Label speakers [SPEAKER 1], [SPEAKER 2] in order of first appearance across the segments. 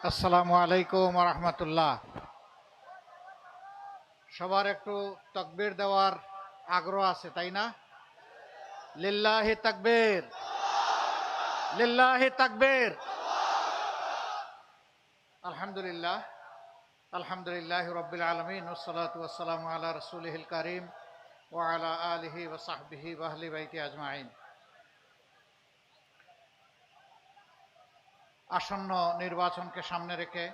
[SPEAKER 1] আসসালামু আলাইকুম রহমতুল্লাহ। সবার একটু তাকবীর দেওয়ার আগ্রহ আছে, তাই না? লিল্লাহি তাকবীর, লিল্লাহি তাকবীর। আলহামদুলিল্লাহ, আলহামদুলিল্লাহ রাব্বিল আলামিন, ওয়াসসালাতু ওয়াসসালামু আলা রাসূলিহিল কারীম ওয়া আলা আলিহি ওয়া সাহবিহি ওয়া আহলি বাইতি আজমাইন। আসন্ন নির্বাচনকে সামনে রেখে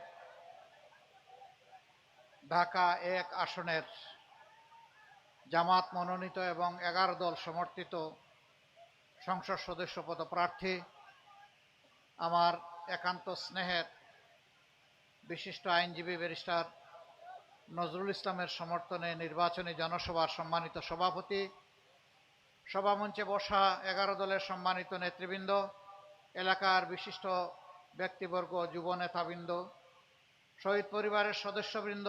[SPEAKER 1] ঢাকা ১ আসনের জামাত মনোনীত এবং ১১ দল সমর্থিত সংসদ সদস্য পদপ্রার্থী আমার একান্ত স্নেহের বিশিষ্ট আইনজীবী ব্যারিস্টার নজরুল ইসলামের সমর্থনে নির্বাচনী জনসভার সম্মানিত সভাপতি, সভামঞ্চে বসা ১১ দলের সম্মানিত নেতৃবৃন্দ, এলাকার বিশিষ্ট ব্যক্তিবর্গ, যুব নেতাবৃন্দ, শহীদ পরিবারের সদস্যবৃন্দ,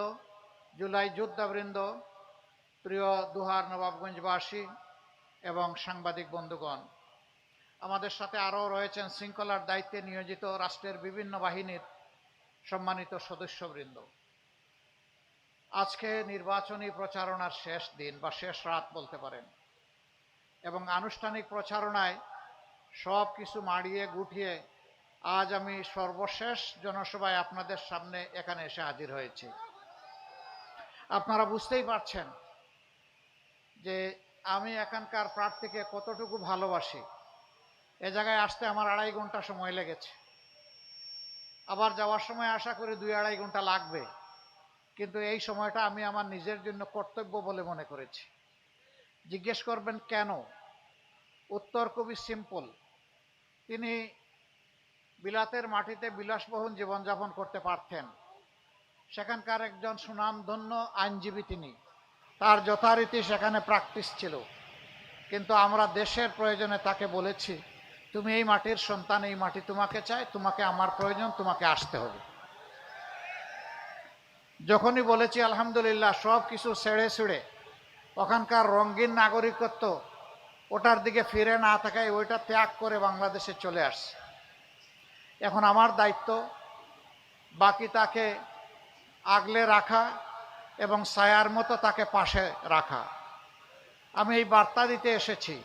[SPEAKER 1] জুলাই যোদ্ধাবৃন্দ, প্রিয় দুহার নবাবগঞ্জবাসী এবং সাংবাদিক বন্ধুগণ, আমাদের সাথে আরও রয়েছেন শৃঙ্খলার দায়িত্বে নিয়োজিত রাষ্ট্রের বিভিন্ন বাহিনীর সম্মানিত সদস্যবৃন্দ। আজকে নির্বাচনী প্রচারণার শেষ দিন বা শেষ রাত বলতে পারেন, এবং আনুষ্ঠানিক প্রচারণায় সব কিছু মাড়িয়ে গুটিয়ে আজ আমি সর্বশেষ জনসভায় আপনাদের সামনে এখানে এসে হাজির হয়েছি। আপনারা বুঝতেই পারছেন যে আমি এখানকার প্রার্থীকে কতটুকু ভালোবাসি। এ জায়গায় আসতে আমার ২.৫ ঘন্টা সময় লেগেছে, আবার যাওয়ার সময় আশা করি ২-২.৫ ঘন্টা লাগবে, কিন্তু এই সময়টা আমি আমার নিজের জন্য কর্তব্য বলে মনে করেছি। জিজ্ঞেস করবেন কেন? উত্তর খুবই সিম্পল। তিনি বিলাতের মাটিতে বিলাসবহুল জীবনযাপন করতে পারতেন, সেখানকার একজন সুনামধন্য আইনজীবী তিনি, তার যথারীতি সেখানে প্র্যাকটিস ছিল, কিন্তু আমরা দেশের প্রয়োজনে তাকে বলেছি, তুমি এই মাটির সন্তান, এই মাটি তোমাকে চাই, তোমাকে আমার প্রয়োজন, তোমাকে আসতে হবে। যখনই বলেছি আলহামদুলিল্লাহ, সব কিছু ছেড়ে ছুড়ে ওখানকার রঙিন নাগরিকত্ব ওটার দিকে ফিরে না থাকায় ওইটা ত্যাগ করে বাংলাদেশে চলে আসছে। এখন আমার দায়িত্ব বাকি তাকে আগলে রাখা এবং ছায়ার মতো তাকে পাশে রাখা। আমি এই বার্তা দিতে এসেছি,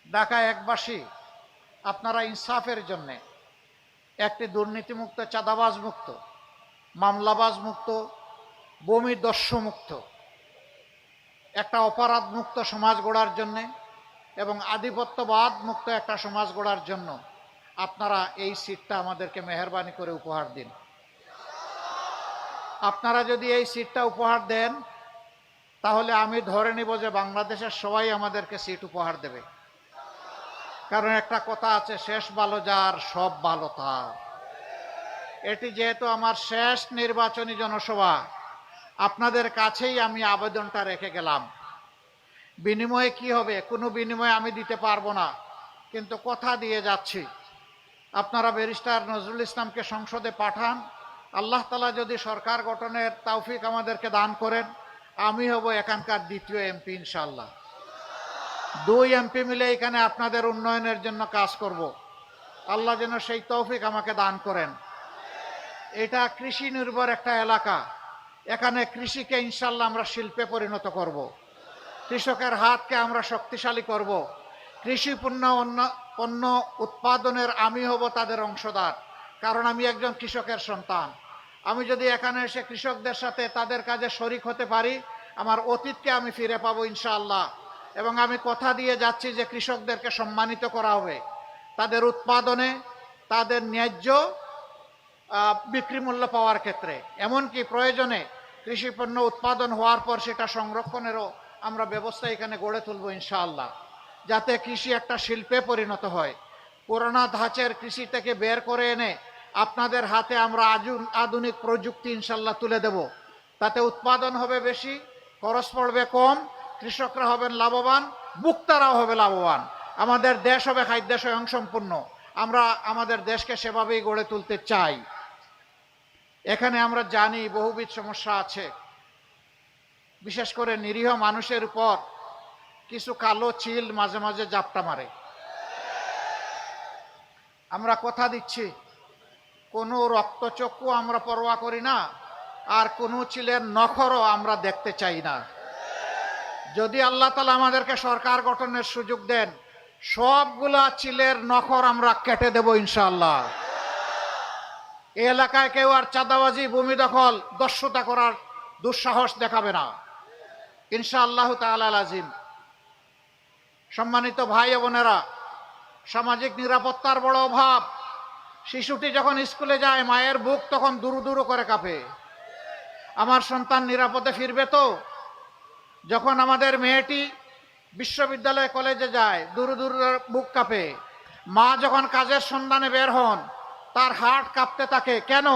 [SPEAKER 1] ঢাকা একবাসী, আপনারা ইনসাফের জন্যে একটি দুর্নীতিমুক্ত, চাঁদাবাজ মুক্ত, মামলাবাজ মুক্ত, বমি দস্যু মুক্ত, একটা অপরাধ মুক্ত সমাজ গড়ার জন্যে এবং আধিপত্যবাদ মুক্ত একটা সমাজ গড়ার জন্য আপনারা এই সিটটা আমাদেরকে মেহেরবানি করে উপহার দিন। আপনারা যদি এই সিটটা উপহার দেন তাহলে আমি ধরে নিব যে বাংলাদেশের সবাই আমাদেরকে সিট উপহার দেবে। কারণ একটা কথা আছে, শেষ ভালো যার সব ভালো তার। এটি যেহেতু আমার শেষ নির্বাচনী জনসভা, আপনাদের কাছেই আমি আবেদনটা রেখে গেলাম। বিনিময়ে কি হবে? কোনো বিনিময়ে আমি দিতে পারবো না, কিন্তু কথা দিয়ে যাচ্ছি, আপনারা ব্যারিস্টার নজরুল ইসলামকে সংসদে পাঠান। আল্লাহ তাআলা যদি সরকার গঠনের তৌফিক আমাদেরকে দান করেন, আমি হব এখানকার দ্বিতীয় এমপি ইনশাআল্লাহ। 2 এমপি মিলে এখানে আপনাদের উন্নয়নের জন্য কাজ করব। আল্লাহ যেন সেই তৌফিক আমাকে দান করেন। এটা কৃষি নির্ভর একটা এলাকা, এখানে কৃষিকে ইনশাআল্লাহ আমরা শিল্পে পরিণত করব। কৃষকের হাতকে আমরা শক্তিশালী করব। কৃষি পণ্য উৎপাদনের আমি হব তাদের অংশদার, কারণ আমি একজন কৃষকের সন্তান। আমি যদি এখানে এসে কৃষকদের সাথে তাদের কাজে শরিক হতে পারি, আমার অতীতকে আমি ফিরে পাবো ইনশাআল্লাহ। এবং আমি কথা দিয়ে যাচ্ছি যে কৃষকদেরকে সম্মানিত করা হবে তাদের উৎপাদনে, তাদের ন্যায্য বিক্রি মূল্য পাওয়ার ক্ষেত্রে, এমনকি প্রয়োজনে কৃষি পণ্য উৎপাদন হওয়ার পর সেটা সংরক্ষণেরও আমরা ব্যবস্থা এখানে গড়ে তুলব ইনশাআল্লাহ, যাতে কৃষি একটা শিল্পে পরিণত হয়। পুরোনো ধাঁচের কৃষি থেকে বের করে এনে আপনাদের হাতে আমরা আধুনিক প্রযুক্তি ইনশাআল্লাহ তুলে দেব। তাতে উৎপাদন হবে বেশি, খরচ পড়বে কম, কৃষকরা হবেন লাভবান, ভোক্তারাও হবে লাভবান, আমাদের দেশ হবে খাদ্য স্বয়ংসম্পূর্ণ। আমরা আমাদের দেশকে সেভাবেই গড়ে তুলতে চাই। এখানে আমরা জানি বহুবিধ সমস্যা আছে, বিশেষ করে নিরীহ মানুষের উপর কিছু কালো চিল মাঝে মাঝে জাপটা মারে। আমরা কথা দিচ্ছি কোনো রক্তচক্ষু আমরা পরোয়া করি না, আর কোনো চিলের নখরও আমরা দেখতে চাই না। যদি আল্লাহ তাআলা আমাদেরকে সরকার গঠনের সুযোগ দেন, সবগুলা চিলের নখর আমরা কেটে দেব ইনশাআল্লাহ। এই এলাকায় কেউ আর চাঁদাবাজি, ভূমি দখল, দস্যুতা করার দুঃসাহস দেখাবে না ইনশাআল্লাহ তাআলা আজিম। সম্মানিত ভাই ও বোনেরা, সামাজিক নিরাপত্তার বড় অভাব। শিশুটি যখন স্কুলে যায়, মায়ের বুক তখন দুরু দুরু করে কাঁপে। আমার সন্তান নিরাপদে ফিরবে তো? যখন আমাদের মেয়েটি বিশ্ববিদ্যালয়ে কলেজে যায়, দুরু দুরু বুক কাঁপে। মা যখন কাজের সন্ধানে বের হন, তার হার্ট কাঁপতে থাকে। কেন?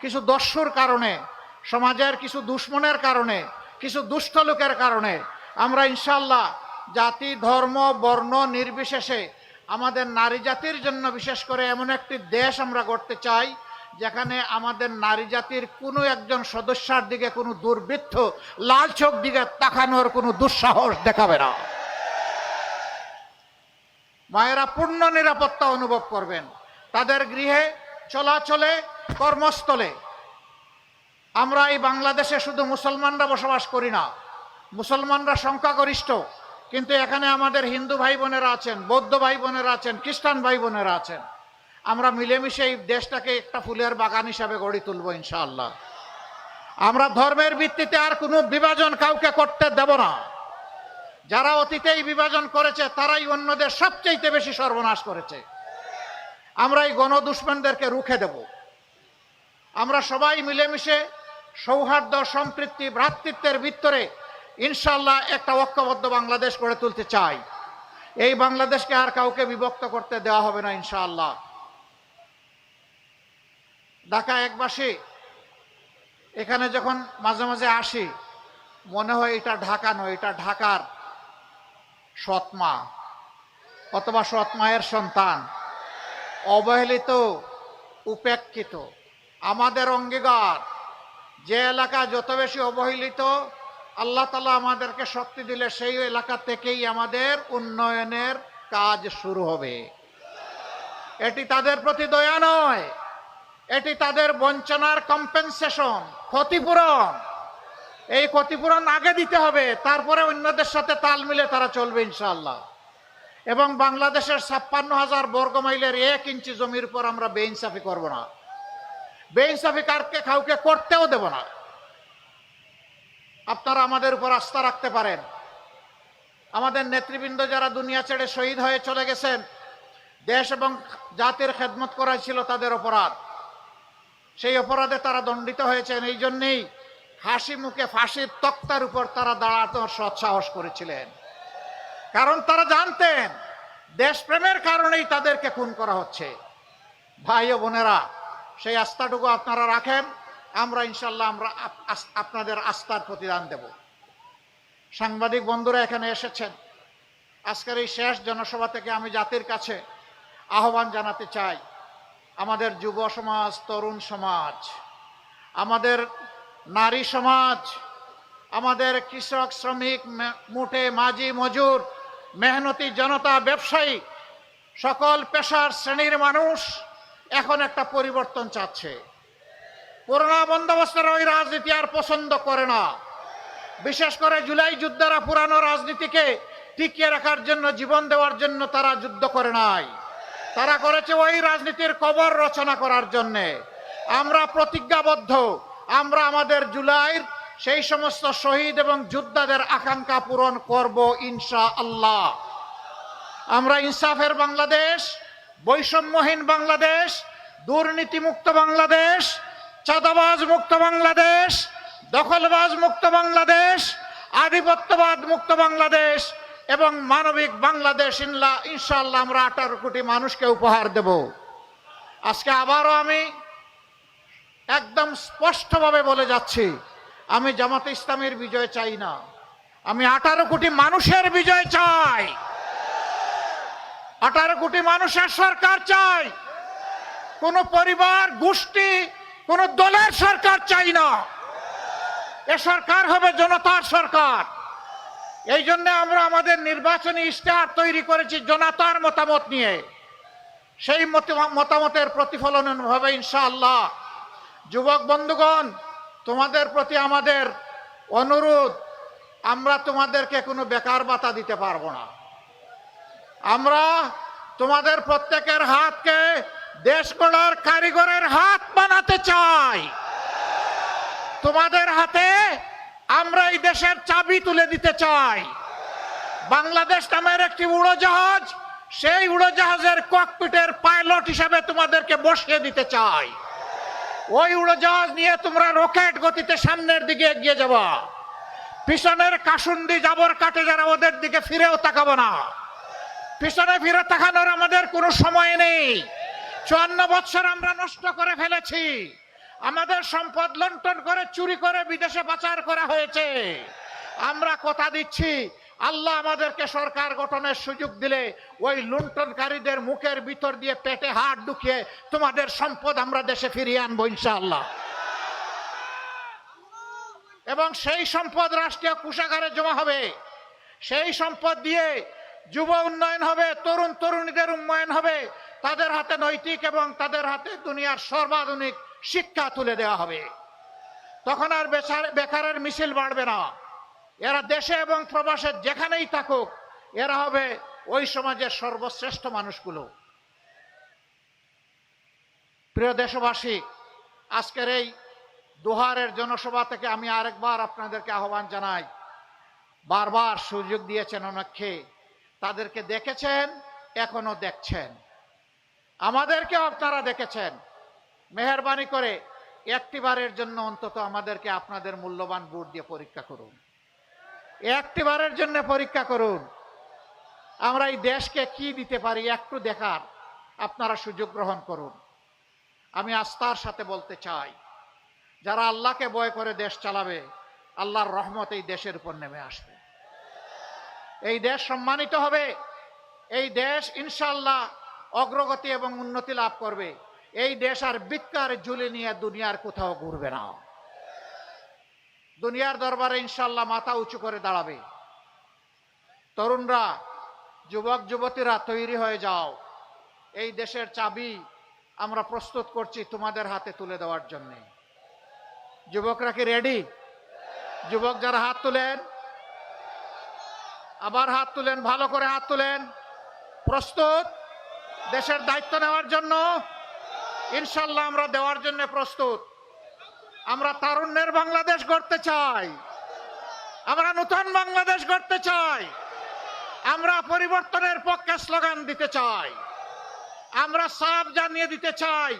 [SPEAKER 1] কিছু দস্যুর কারণে, সমাজের কিছু দুশ্মনের কারণে, কিছু দুষ্ট লোকের কারণে। আমরা ইনশাআল্লাহ জাতি, ধর্ম, বর্ণ নির্বিশেষে আমাদের নারী জাতির জন্য বিশেষ করে এমন একটি দেশ আমরা গড়তে চাই, যেখানে আমাদের নারী জাতির কোনো একজন সদস্যার দিকে কোনো দুর্বৃত্ত লাল চোখ দিকে তাকানোর কোনো দুঃসাহস দেখাবে না। মায়েরা পূর্ণ নিরাপত্তা অনুভব করবেন তাদের গৃহে, চলাচলে, কর্মস্থলে। আমরা এই বাংলাদেশে শুধু মুসলমানরা বসবাস করি না, মুসলমানরা সংখ্যাগরিষ্ঠ, কিন্তু এখানে আমাদের হিন্দু ভাই বোনেরা আছেন, বৌদ্ধ ভাই বোনেরা আছেন, খ্রিস্টান ভাই বোনেরা আছেন। আমরা মিলেমিশে এই দেশটাকে একটা ফুলের বাগান হিসাবে গড়ে তুলব ইনশাআল্লাহ। আমরা ধর্মের ভিত্তিতে আর কোনো বিভাজন কাউকে করতে দেব না। যারা অতীতে এই বিভাজন করেছে তারাই অন্যদের সবচেয়ে বেশি সর্বনাশ করেছে। আমরা এই গণদুশ্মনদেরকে রুখে দেব। আমরা সবাই মিলেমিশে সৌহার্দ্য, সম্প্রীতি, ভ্রাতৃত্বের ভিতরে ইনশাআল্লাহ একটা ঐক্যবদ্ধ বাংলাদেশ গড়ে তুলতে চাই। এই বাংলাদেশকে আর কাউকে বিভক্ত করতে দেওয়া হবে না ইনশাআল্লাহ। ঢাকা একবাসী, এখানে যখন মাঝে মাঝে আসি, মনে হয় এটা ঢাকা নয়, এটা ঢাকার সৎমা অথবা সৎমায়ের সন্তান, অবহেলিত, উপেক্ষিত। আমাদের অঙ্গীকার, যে এলাকা যত বেশি অবহেলিত, আল্লাহ তাআলা আমাদেরকে শক্তি দিলে সেই এলাকা থেকেই আমাদের উন্নয়নের কাজ শুরু হবে। এটি তাদের প্রতি দয়া নয়, এটি তাদের বঞ্চনার কম্পেনসেশন, ক্ষতিপূরণ। এই ক্ষতিপূরণ আগে দিতে হবে, তারপরে অন্যদের সাথে তাল মিলে তারা চলবে ইনশাআল্লাহ। এবং বাংলাদেশের 56,000 বর্গ মাইলের 1 ইঞ্চি জমির উপর আমরা বেইনসাফি করব না, বেইনসাফি কাউকে করতেও দেব না। আপনারা আমাদের উপর আস্থা রাখতে পারেন। আমাদের নেতৃবৃন্দ যারা দুনিয়া ছেড়ে শহীদ হয়ে চলে গেছেন, দেশ এবং জাতির খেদমত করা ছিল তাদের অপরাধ। সেই অপরাধে তারা দণ্ডিত হয়েছেন। এই জন্যেই হাসি মুখে ফাঁসির তক্তার উপর তারা দাঁড়ানোর সৎসাহস করেছিলেন, কারণ তারা জানতেন দেশপ্রেমের কারণেই তাদেরকে খুন করা হচ্ছে। ভাই ও বোনেরা, সেই আস্থাটুকু আপনারা রাখেন। আমরা ইনশাল্লাহ আপনাদের আস্থার প্রতিদান দেব। সাংবাদিক বন্ধুরা এখানে এসেছেন, আজকের এই শেষ জনসভা থেকে আমি জাতির কাছে আহ্বান জানাতে চাই, আমাদের যুব সমাজ, তরুণ সমাজ, আমাদের নারী সমাজ, আমাদের কৃষক, শ্রমিক, মুঠে মাঝি, মজুর, মেহনতি জনতা, ব্যবসায়ী, সকল পেশার শ্রেণীর মানুষ এখন একটা পরিবর্তন চাচ্ছে। পুরোনো বন্দোবস্তের ওই রাজনীতি আর পছন্দ করে না। বিশেষ করে জুলাই যোদ্ধারা পুরানো রাজনীতিকে টিকিয়ে রাখার জন্য, জীবন দেওয়ার জন্য তারা যুদ্ধ করে নাই, তারা করেছে ওই রাজনীতির কবর রচনা করার জন্যে। আমরা প্রতিজ্ঞাবদ্ধ, আমরা আমাদের জুলাইয়ের সেই সমস্ত শহীদ এবং যোদ্ধাদের আকাঙ্ক্ষা পূরণ করব ইনশাআল্লাহ। আমরা ইনসাফের বাংলাদেশ, বৈষম্যহীন বাংলাদেশ, দুর্নীতিমুক্ত বাংলাদেশ, চাঁদাবাজ মুক্ত বাংলাদেশ, দখলবাজ মুক্ত বাংলাদেশ, আধিপত্যবাদ মুক্ত বাংলাদেশ এবং মানবিক বাংলাদেশ ইনশাআল্লাহ আমরা 18 কোটি মানুষকে উপহার দেব। আজকে আবারও আমি একদম স্পষ্টভাবে বলে যাচ্ছি, আমি জামাতে ইসলামের বিজয় চাই না, আমি 18 কোটি মানুষের বিজয় চাই। 18 কোটি মানুষের সরকার চাই, কোন পরিবার, গোষ্ঠী, কোন দলের সরকার চাই না। এ সরকার হবে জনতার সরকার। এই জন্য আমরা আমাদের নির্বাচনী ইশতেহার তৈরি করেছি জনতার মতামত নিয়ে। সেই মতামতের প্রতিফলন হবে ইনশাআল্লাহ। যুবক বন্ধুগণ, তোমাদের প্রতি আমাদের অনুরোধ, আমরা তোমাদেরকে কোনো বেকার ভাতা দিতে পারবো না। আমরা তোমাদের প্রত্যেকের হাতকে দেশ গড়ার কারিগরের হাত বানাতে চাই। তোমাদের হাতে আমরা এই দেশের চাবি তুলে দিতে চাই। বাংলাদেশ নামের একটি উড়োজাহাজ, সেই উড়োজাহাজের ককপিটের পাইলট হিসেবে তোমাদেরকে বসিয়ে দিতে চাই। ওই উড়োজাহাজ নিয়ে তোমরা রকেট গতিতে সামনের দিকে এগিয়ে যাবা। পিছনের কাসুন্দি জাবর কাটে যারা, ওদের দিকে ফিরেও তাকাবো না। পিছনে ফিরে তাকানোর আমাদের কোনো সময় নেই। 54 বছর আমরা নষ্ট করে ফেলেছি। আমাদের সম্পদ লুণ্ঠন করে, চুরি করে বিদেশে পাচার করা হয়েছে। আমরা কথা দিচ্ছি, আল্লাহ আমাদেরকে সরকার গঠনের সুযোগ দিলে ওই লুণ্ঠনকারীদের মুখের ভিতর দিয়ে পেটে হাত ঢুকিয়ে তোমাদের সম্পদ আমরা দেশে ফিরিয়ে আনবো ইনশাআল্লাহ। এবং সেই সম্পদ রাষ্ট্রীয় কোষাগারে জমা হবে। সেই সম্পদ দিয়ে যুব উন্নয়ন হবে, তরুণ তরুণীদের উন্নয়ন হবে। তাদের হাতে নৈতিক এবং তাদের হাতে দুনিয়ার সর্বাধুনিক শিক্ষা তুলে দেওয়া হবে। তখন আর বেকারের মিছিল বাড়বে না। এরা দেশে এবং প্রবাসে যেখানেই থাকুক, এরা হবে ওই সমাজের সর্বশ্রেষ্ঠ মানুষগুলো। প্রিয় দেশবাসী, আজকের এই দোহারের জনসভা থেকে আমি আরেকবার আপনাদেরকে আহ্বান জানাই। বারবার সুযোগ দিয়েছেন অনেককে, তাদেরকে দেখেছেন, এখনো দেখছেন, আমাদেরকে আপনারা দেখেছেন। মেহেরবানি করে একটিবারের জন্য অন্তত আমাদেরকে আপনাদের মূল্যবান ভোট দিয়ে পরীক্ষা করুন। একটিবারের জন্য পরীক্ষা করুন, আমরা এই দেশকে কি দিতে পারি একটু দেখার আপনারা সুযোগ গ্রহণ করুন। আমি আস্থার সাথে বলতে চাই, যারা আল্লাহকে ভয় করে দেশ চালাবে, আল্লাহর রহমত এই দেশের উপর নেমে আসবে। এই দেশ সম্মানিত হবে। এই দেশ ইনশাআল্লাহ অগ্রগতি এবং উন্নতি লাভ করবে। এই দেশ আর বিকার ঝুলে নিয়ে দুনিয়ার কোথাও ঘুরবে না। দুনিয়ার দরবারে ইনশাআল্লাহ মাথা উঁচু করে দাঁড়াবে। তরুণরা, যুবক যুবতীরা তৈরি হয়ে যাও। এই দেশের চাবি আমরা প্রস্তুত করছি তোমাদের হাতে তুলে দেওয়ার জন্য। যুবকরা কি রেডি? যুবক যারা হাত তুলেন, আবার হাত তুলেন, ভালো করে হাত তুলেন। প্রস্তুত দেশের দায়িত্ব নেওয়ার জন্য? ইনশাআল্লাহ আমরা দেওয়ার জন্য প্রস্তুত। আমরা তারুণ্যের বাংলাদেশ গড়তে চাই। আমরা নতুন বাংলাদেশ গড়তে চাই। আমরা পরিবর্তনের পক্ষে স্লোগান দিতে চাই। আমরা সাফ জানিয়ে দিতে চাই,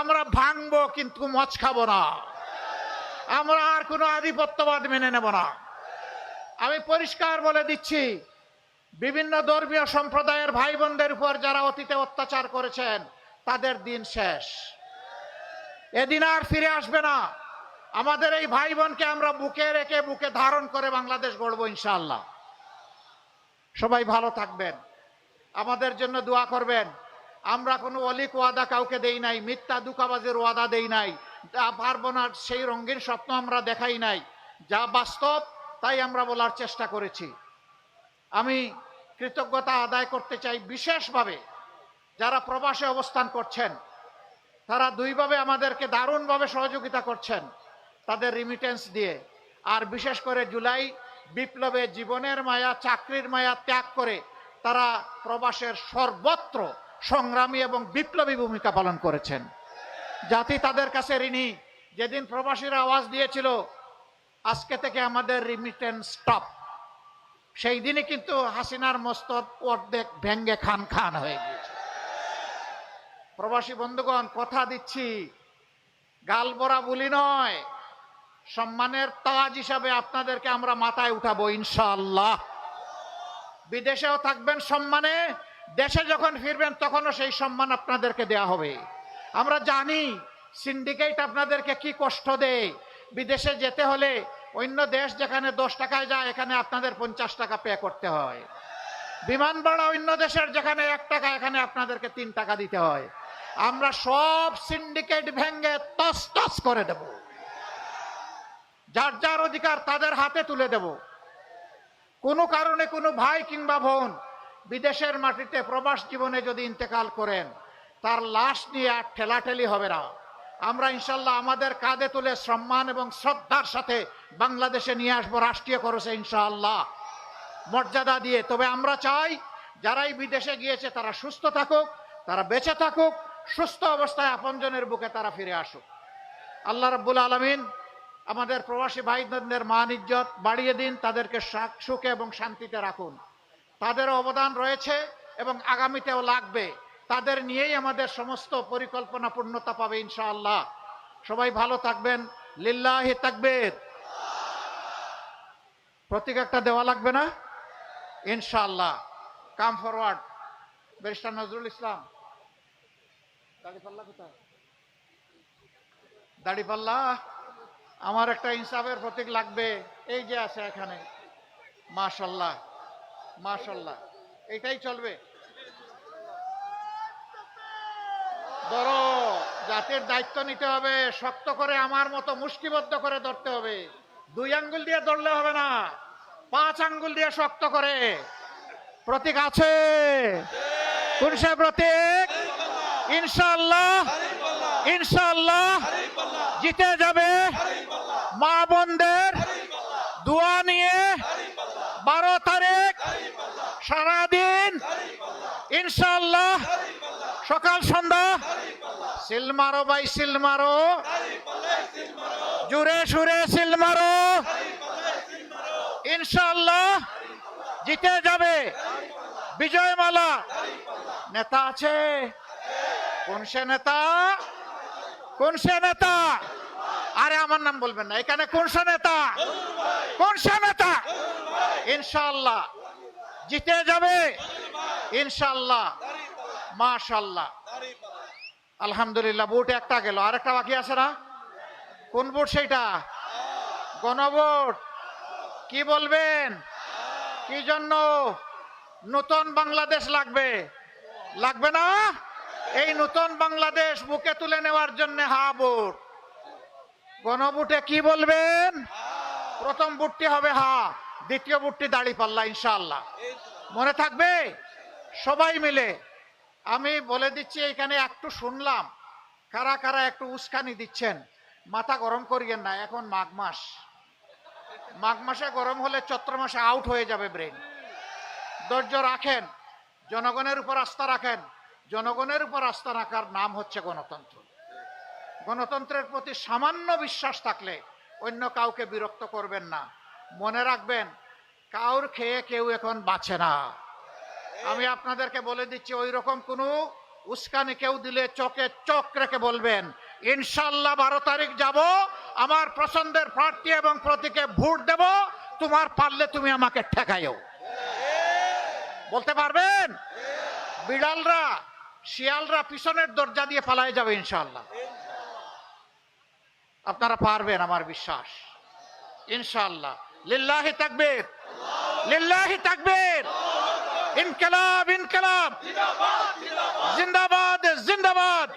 [SPEAKER 1] আমরা ভাঙবো কিন্তু মদ খাবো না। আমরা আর কোনো আধিপত্যবাদ মেনে নেব না। আমি পরিষ্কার বলে দিচ্ছি, বিভিন্ন ধর্মীয় সম্প্রদায়ের ভাই বোনদের উপর যারা অতীতে অত্যাচার করেছেন, তাদের দিন শেষ। এদিন আর ফিরে আসবে না। আমাদের এই ভাই বোনকে আমরা বুকে রেখে, বুকে ধারণ করে বাংলাদেশ গড়বো ইনশাআল্লাহ। সবাই ভালো থাকবেন, আমাদের জন্য দোয়া করবেন। আমরা কোনো অলিক ওয়াদা কাউকে দেই নাই, মিথ্যা দুকাবাজের ওয়াদা দেই নাই, যা পারবো না সেই রঙিন স্বপ্ন আমরা দেখাই নাই। যা বাস্তব তাই আমরা বলার চেষ্টা করেছি। আমি কৃতজ্ঞতা আদায় করতে চাই বিশেষভাবে যারা প্রবাসে অবস্থান করছেন। তারা দুইভাবে আমাদেরকে দারুণভাবে সহযোগিতা করছেন, তাদের রিমিটেন্স দিয়ে। আর বিশেষ করে জুলাই বিপ্লবে জীবনের মায়া, চাকরির মায়া ত্যাগ করে তারা প্রবাসের সর্বত্র সংগ্রামী এবং বিপ্লবী ভূমিকা পালন করেছেন। জাতি তাদের কাছে ঋণী। যেদিন প্রবাসীরা আওয়াজ দিয়েছিল আজকে থেকে আমাদের রিমিটেন্স স্টপ, সেই দিনই কিন্তু হাসিনার মস্তক অর্ধেক ভেঙ্গে খান খান হয়ে গিয়েছে। প্রবাসী বন্ধুগণ, কথা দিচ্ছি, গালবরা বলি নয়, সম্মানের তাজ হিসাবে আপনাদেরকে আমরা মাথায় উঠাবো ইনশাআল্লাহ। বিদেশেও থাকবেন সম্মানে, দেশে যখন ফিরবেন তখনও সেই সম্মান আপনাদেরকে দেয়া হবে। আমরা জানি সিন্ডিকেট আপনাদেরকে কি কষ্ট দেয়। বিদেশে যেতে হলে অন্য দেশ যেখানে 10 টাকায় যায়, এখানে আপনাদের 50 টাকা পে করতে হয়। বিমান ভাড়া অন্য দেশের যেখানে 1 টাকা, এখানে আপনাদেরকে 3 টাকা দিতে হয়। আমরা সব সিন্ডিকেট ভেঙে তস তস করে দেব। যার যার অধিকার তাদের হাতে তুলে দেব। কোনো কারণে কোনো ভাই কিংবা বোন বিদেশের মাটিতে প্রবাস জীবনে যদি ইন্তেকাল করেন, তার লাশ নিয়ে আর ঠেলাঠেলি হবে না। আমরা ইনশাল্লাহ আমাদের কাঁধে তুলে সম্মান এবং শ্রদ্ধার সাথে বাংলাদেশে নিয়ে আসবো, রাষ্ট্রীয় খরচে ইনশাআল্লাহ, মর্যাদা দিয়ে। তবে আমরা চাই যারাই বিদেশে গিয়েছে তারা সুস্থ থাকুক, তারা বেঁচে থাকুক, সুস্থ অবস্থায় আপনজনের বুকে তারা ফিরে আসুক। আল্লাহ রাব্বুল আলামিন আমাদের প্রবাসী ভাইদের মান ইজ্জত বাড়িয়ে দিন, তাদেরকে সুখে এবং শান্তিতে রাখুন। তাদের অবদান রয়েছে এবং আগামীতেও লাগবে। তাদের নিয়েই আমাদের সমস্ত পরিকল্পনা পূর্ণতা পাবে ইনশাআল্লাহ। সবাই ভালো থাকবেন। লিল্লাহি তাকবীর। প্রতীক একটা দেওয়া লাগবে না ইনশাআল্লাহ। Come forward. Barrister Nazrul Islam. দাড়িপাল্লা কোথায়? দাড়িপাল্লা। আমার একটা ইনসাফের প্রতীক লাগবে, এই যে আছে এখানে। মাশাআল্লাহ মাশাআল্লাহ, এটাই চলবে। বড় জাতির দায়িত্ব নিতে হবে, শক্ত করে আমার মতো মুষ্টিবদ্ধ করে ধরতে হবে। 2 আঙ্গুল দিয়ে ধরলে হবে না, 5 আঙ্গুল দিয়ে শক্ত করে। প্রতীক আছে? কোন সে প্রতীক? ইনশাআল্লাহ ইনশাআল্লাহ জিতে যাবে। মা বোনদের দোয়া নিয়ে 12 তারিখ সারাদিন ইনশাআল্লাহ সকাল সন্ধ্যা সিল মারো ভাই, সিল মারো, জুড়ে সুরে সিল মারো। ইনশাআল্লাহ জিতে যাবে। বিজয়মালা। নেতা আছে? কোন সে নেতা? কোন সে নেতা? আরে আমার নাম বলবেন না, এখানে কোন সে নেতা? কোন সে নেতা? ইনশাআল্লাহ জিতে যাবে ইনশাআল্লাহ। মাশাআল্লাহ আলহামদুলিল্লাহ। ভোট একটা গেল, আরেকটা বাকি আছে না? কোন ভোট সেইটা? গণভোট। কি বলবেন? কি জন্য? নতুন বাংলাদেশ লাগবে, লাগবে না? এই নতুন বাংলাদেশ বুকে তুলে নেওয়ার জন্য হা ভোট। গণভোটে কি বলবেন? প্রথম ভোটটি হবে হা, দ্বিতীয় ভোটটি দাঁড়িপাল্লা ইনশাআল্লাহ। মনে থাকবে? সবাই মিলে আমি বলে দিচ্ছি, এখানে একটু শুনলাম কারা কারা একটু উস্কানি দিচ্ছেন। মাথা গরম করিয়েন না, এখন মাঘ মাস। মাঘ মাসে গরম হলে চৈত্র মাসে আউট হয়ে যাবে ব্রেন। ধৈর্য রাখেন, জনগণের উপর আস্থা রাখেন। জনগণের উপর আস্থা রাখার নাম হচ্ছে গণতন্ত্র। গণতন্ত্রের প্রতি সামান্য বিশ্বাস থাকলে অন্য কাউকে বিরক্ত করবেন না। মনে রাখবেন, কাউর খেয়ে কেউ এখন বাঁচে না। আমি আপনাদেরকে বলে দিচ্ছি, ওই রকম কোনো উস্কানি কেউ দিলে চোখে চোখ রেখে বলবেন, ইনশাআল্লাহ 12 তারিখ যাব, আমার পছন্দের প্রার্থী এবং প্রতীকে ভোট দেব, তোমার পারলে তুমি আমাকে ঠেকাইও। বলতে পারবেন? বিড়ালরা শিয়ালরা পিছনের দরজা দিয়ে পালায় যাবে ইনশাআল্লাহ। আপনারা পারবেন, আমার বিশ্বাস ইনশাআল্লাহ। লিল্লাহি তাকবীর, লিল্লাহি তাকবীর। ইনকিলাব ইনকিলাব জিন্দাবাদ জিন্দাবাদ।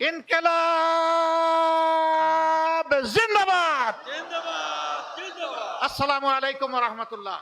[SPEAKER 1] ইনকিলাব জিন্দাবাদ। আসসালামু আলাইকুম ওয়া রাহমাতুল্লাহ।